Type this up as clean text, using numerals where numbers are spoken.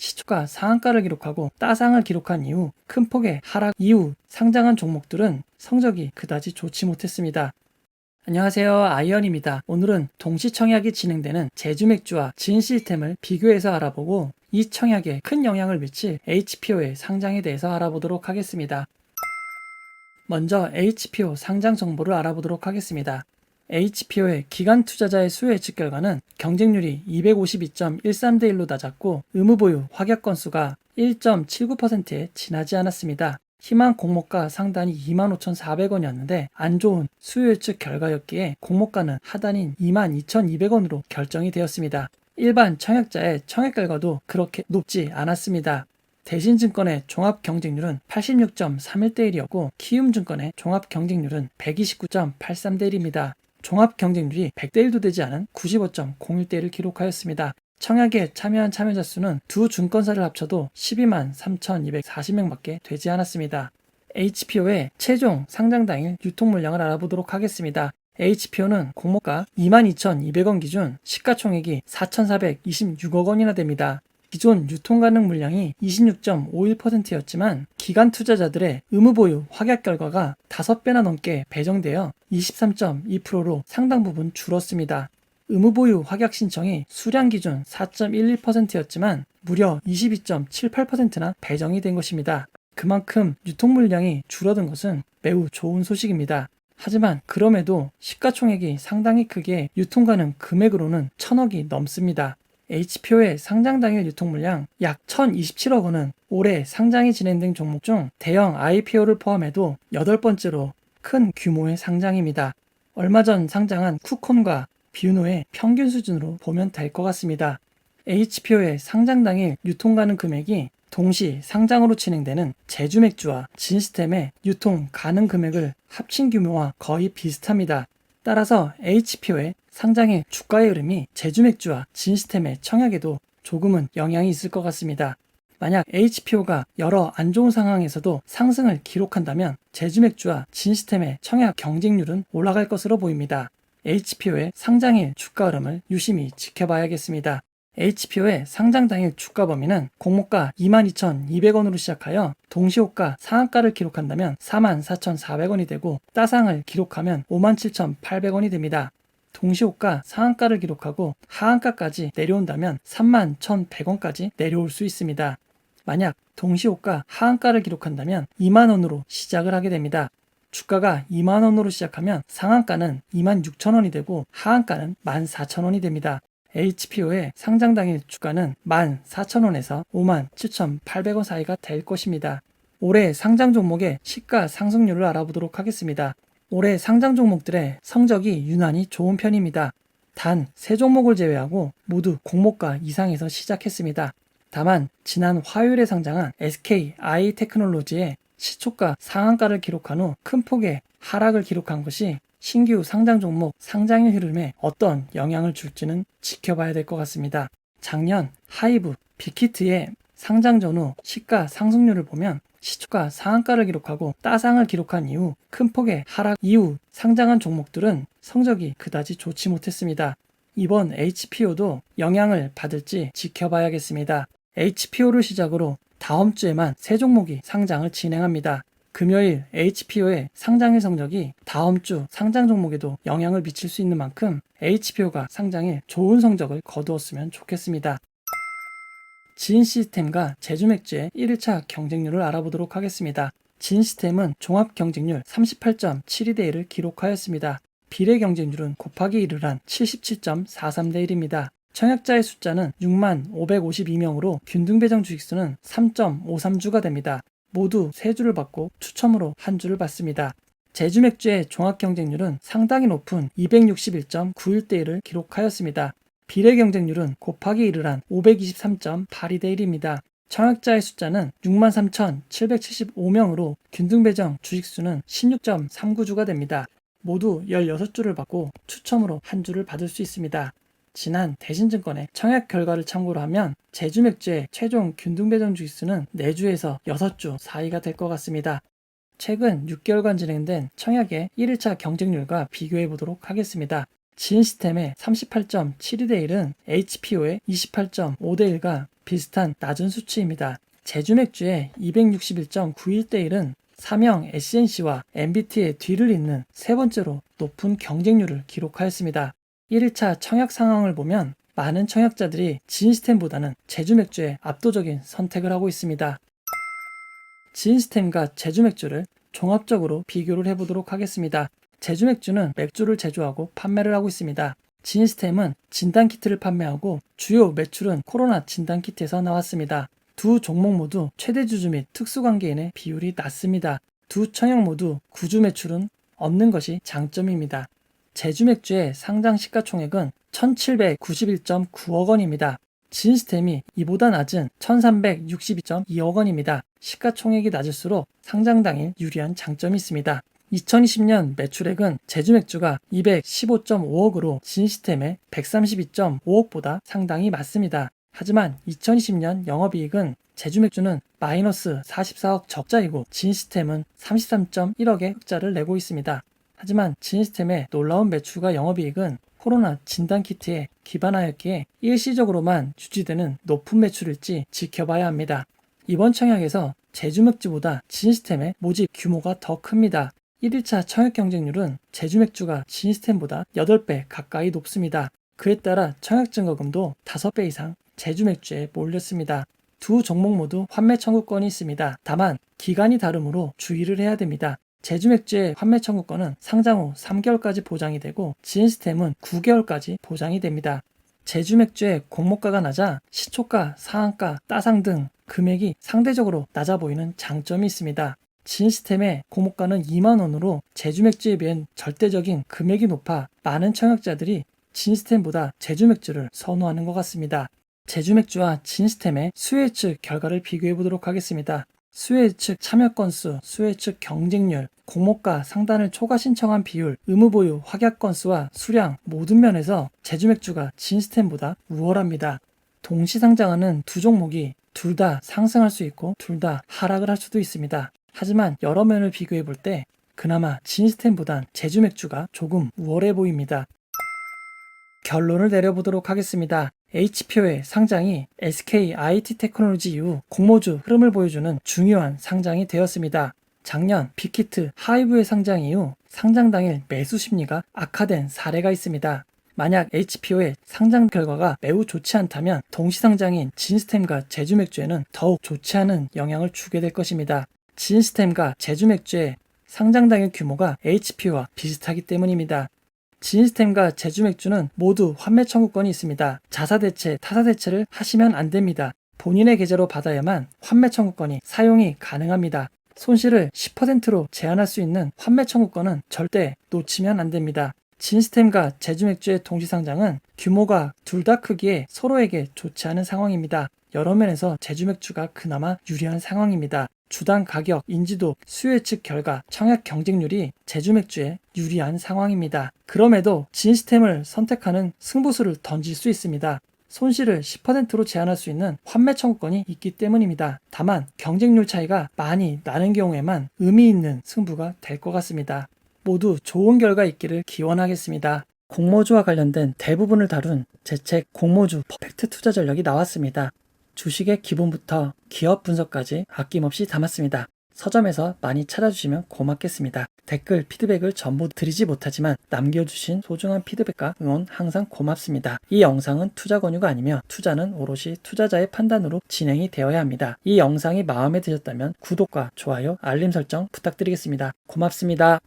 시초가 상한가를 기록하고 따상을 기록한 이후 큰 폭의 하락 이후 상장한 종목들은 성적이 그다지 좋지 못했습니다. 안녕하세요, 아이언입니다. 오늘은 동시청약이 진행되는 제주맥주와 진시스템을 비교해서 알아보고 이 청약에 큰 영향을 미칠 HPO의 상장에 대해서 알아보도록 하겠습니다. 먼저 HPO 상장 정보를 알아보도록 하겠습니다. HPO의 기관 투자자의 수 예측 결과는 경쟁률이 252.13대 1로 낮았고 의무보유 확약 건수가 1.79%에 지나지 않았습니다. 희망 공모가 상단이 25,400원이었는데 안 좋은 수요 예측 결과였기에 공모가는 하단인 22,200원으로 결정이 되었습니다. 일반 청약자의 청약 결과도 그렇게 높지 않았습니다. 대신증권의 종합 경쟁률은 86.31대 1이었고 키움증권의 종합 경쟁률은 129.83대 1입니다. 종합 경쟁률이 100대 1도 되지 않은 95.01대 1을 기록하였습니다. 청약에 참여한 참여자 수는 두 증권사를 합쳐도 12만 3,240명밖에 되지 않았습니다. HPO의 최종 상장 당일 유통 물량을 알아보도록 하겠습니다. HPO는 공모가 22,200원 기준 시가총액이 4,426억 원이나 됩니다. 기존 유통 가능 물량이 26.51%였지만 기관 투자자들의 의무보유 확약 결과가 5배나 넘게 배정되어 23.2%로 상당 부분 줄었습니다. 의무보유 확약 신청이 수량 기준 4.11%였지만 무려 22.78%나 배정이 된 것입니다. 그만큼 유통 물량이 줄어든 것은 매우 좋은 소식입니다. 하지만 그럼에도 시가총액이 상당히 크게 유통 가능 금액으로는 1,000억이 넘습니다. HPO의 상장 당일 유통 물량 약 1,027억 원은 올해 상장이 진행된 종목 중 대형 IPO를 포함해도 8번째로 큰 규모의 상장입니다. 얼마 전 상장한 쿠콘과 비유노의 평균 수준으로 보면 될 것 같습니다. HPO의 상장 당일 유통 가능 금액이 동시 상장으로 진행되는 제주맥주와 진시스템의 유통 가능 금액을 합친 규모와 거의 비슷합니다. 따라서 HPO의 상장의 주가의 흐름이 제주맥주와 진시스템의 청약에도 조금은 영향이 있을 것 같습니다. 만약 HPO가 여러 안 좋은 상황에서도 상승을 기록한다면 제주맥주와 진시스템의 청약 경쟁률은 올라갈 것으로 보입니다. HPO의 상장일 주가 흐름을 유심히 지켜봐야겠습니다. HPO의 상장 당일 주가 범위는 공모가 22,200원으로 시작하여 동시호가 상한가를 기록한다면 44,400원이 되고 따상을 기록하면 57,800원이 됩니다. 동시호가 상한가를 기록하고 하한가까지 내려온다면 31,100원까지 내려올 수 있습니다. 만약 동시호가 하한가를 기록한다면 2만원으로 시작을 하게 됩니다. 주가가 2만원으로 시작하면 상한가는 26,000원이 되고 하한가는 14,000원이 됩니다. HPO의 상장 당일 주가는 14,000원에서 57,800원 사이가 될 것입니다. 올해 상장 종목의 시가 상승률을 알아보도록 하겠습니다. 올해 상장 종목들의 성적이 유난히 좋은 편입니다. 단 3종목을 제외하고 모두 공모가 이상에서 시작했습니다. 다만 지난 화요일에 상장한 SKI 테크놀로지의 시초가 상한가를 기록한 후 큰 폭의 하락을 기록한 것이 신규 상장 종목 상장의 흐름에 어떤 영향을 줄지는 지켜봐야 될 것 같습니다. 작년 하이브, 빅히트의 상장 전후 시가 상승률을 보면 시초가 상한가를 기록하고 따상을 기록한 이후 큰 폭의 하락 이후 상장한 종목들은 성적이 그다지 좋지 못했습니다. 이번 HPO도 영향을 받을지 지켜봐야겠습니다. HPO를 시작으로 다음 주에만 3종목이 상장을 진행합니다. 금요일 HPO의 상장일 성적이 다음 주 상장 종목에도 영향을 미칠 수 있는 만큼 HPO가 상장에 좋은 성적을 거두었으면 좋겠습니다. 진시스템과 제주맥주의 1일차 경쟁률을 알아보도록 하겠습니다. 진시스템은 종합 경쟁률 38.72대 1을 기록하였습니다. 비례 경쟁률은 곱하기 1을 한 77.43대 1입니다. 청약자의 숫자는 6만 552명으로 균등배정 주식수는 3.53주가 됩니다. 모두 3주를 받고 추첨으로 1주를 받습니다. 제주맥주의 종합 경쟁률은 상당히 높은 261.91대 1을 기록하였습니다. 비례 경쟁률은 곱하기 1을 한 523.82대 1입니다. 청약자의 숫자는 63,775명으로 균등배정 주식수는 16.39주가 됩니다. 모두 16주를 받고 추첨으로 1주를 받을 수 있습니다. 지난 대신증권의 청약 결과를 참고로 하면 제주맥주의 최종 균등배정 주식수는 4주에서 6주 사이가 될 것 같습니다. 최근 6개월간 진행된 청약의 1일차 경쟁률과 비교해 보도록 하겠습니다. 지인스템의 38.72대1은 HPO의 28.5대1과 비슷한 낮은 수치입니다. 제주맥주의 261.91대1은 삼형 SNC와 MBT의 뒤를 잇는 세 번째로 높은 경쟁률을 기록하였습니다. 1일차 청약 상황을 보면 많은 청약자들이 지인스템보다는 제주맥주에 압도적인 선택을 하고 있습니다. 지인스템과 제주맥주를 종합적으로 비교를 해보도록 하겠습니다. 제주맥주는 맥주를 제조하고 판매를 하고 있습니다. 지인스템은 진단키트를 판매하고 주요 매출은 코로나 진단키트에서 나왔습니다. 두 종목 모두 최대 주주 및 특수관계인의 비율이 낮습니다. 두 청약 모두 구주 매출은 없는 것이 장점입니다. 제주맥주의 상장 시가총액은 1791.9억 원입니다. 지인스템이 이보다 낮은 1362.2억 원입니다. 시가총액이 낮을수록 상장 당일 유리한 장점이 있습니다. 2020년 매출액은 제주맥주가 215.5억으로 지인스템의 132.5억보다 상당히 많습니다. 하지만 2020년 영업이익은 제주맥주는 마이너스 44억 적자이고 지인스템은 33.1억의 흑자를 내고 있습니다. 하지만 지인스템의 놀라운 매출과 영업이익은 코로나 진단키트에 기반하였기에 일시적으로만 유지되는 높은 매출일지 지켜봐야 합니다. 이번 청약에서 제주맥주보다 지인스템의 모집 규모가 더 큽니다. 1일차 청약 경쟁률은 제주맥주가 지인스템보다 8배 가까이 높습니다. 그에 따라 청약 증거금도 5배 이상 제주맥주에 몰렸습니다. 두 종목 모두 환매 청구권이 있습니다. 다만 기간이 다르므로 주의를 해야 됩니다. 제주맥주의 환매 청구권은 상장 후 3개월까지 보장이 되고 지인스템은 9개월까지 보장이 됩니다. 제주맥주의 공모가가 낮아 시초가, 상한가, 따상 등 금액이 상대적으로 낮아 보이는 장점이 있습니다. 지인스템의 공모가는 2만원으로 제주맥주에 비해 절대적인 금액이 높아 많은 청약자들이 지인스템보다 제주맥주를 선호하는 것 같습니다. 제주맥주와 지인스템의 수혜 측 결과를 비교해 보도록 하겠습니다. 수혜 측 참여 건수, 수혜 측 경쟁률, 공모가 상단을 초과 신청한 비율, 의무 보유 확약 건수와 수량 모든 면에서 제주맥주가 지인스템보다 우월합니다. 동시 상장하는 두 종목이 둘 다 상승할 수 있고 둘 다 하락을 할 수도 있습니다. 하지만 여러 면을 비교해 볼 때 그나마 지인스템보단 제주맥주가 조금 우월해 보입니다. 결론을 내려보도록 하겠습니다. HPO의 상장이 SK IT 테크놀로지 이후 공모주 흐름을 보여주는 중요한 상장이 되었습니다. 작년 빅히트 하이브의 상장 이후 상장 당일 매수 심리가 악화된 사례가 있습니다. 만약 HPO의 상장 결과가 매우 좋지 않다면 동시상장인 지인스템과 제주맥주에는 더욱 좋지 않은 영향을 주게 될 것입니다. 지인스템과 제주맥주의 상장 당일 규모가 HPO와 비슷하기 때문입니다. 지인스템과 제주맥주는 모두 환매 청구권이 있습니다. 자사대체, 타사대체를 하시면 안 됩니다. 본인의 계좌로 받아야만 환매 청구권이 사용이 가능합니다. 손실을 10%로 제한할 수 있는 환매 청구권은 절대 놓치면 안 됩니다. 지인스템과 제주맥주의 동시상장은 규모가 둘 다 크기에 서로에게 좋지 않은 상황입니다. 여러 면에서 제주맥주가 그나마 유리한 상황입니다. 주당 가격, 인지도, 수요 예측 결과, 청약 경쟁률이 제주맥주에 유리한 상황입니다. 그럼에도 지인스템을 선택하는 승부수를 던질 수 있습니다. 손실을 10%로 제한할 수 있는 환매 청구권이 있기 때문입니다. 다만 경쟁률 차이가 많이 나는 경우에만 의미 있는 승부가 될 것 같습니다. 모두 좋은 결과 있기를 기원하겠습니다. 공모주와 관련된 대부분을 다룬 제 책 공모주 퍼펙트 투자 전략이 나왔습니다. 주식의 기본부터 기업 분석까지 아낌없이 담았습니다. 서점에서 많이 찾아주시면 고맙겠습니다. 댓글, 피드백을 전부 드리지 못하지만 남겨주신 소중한 피드백과 응원 항상 고맙습니다. 이 영상은 투자 권유가 아니며 투자는 오롯이 투자자의 판단으로 진행이 되어야 합니다. 이 영상이 마음에 드셨다면 구독과 좋아요, 알림 설정 부탁드리겠습니다. 고맙습니다.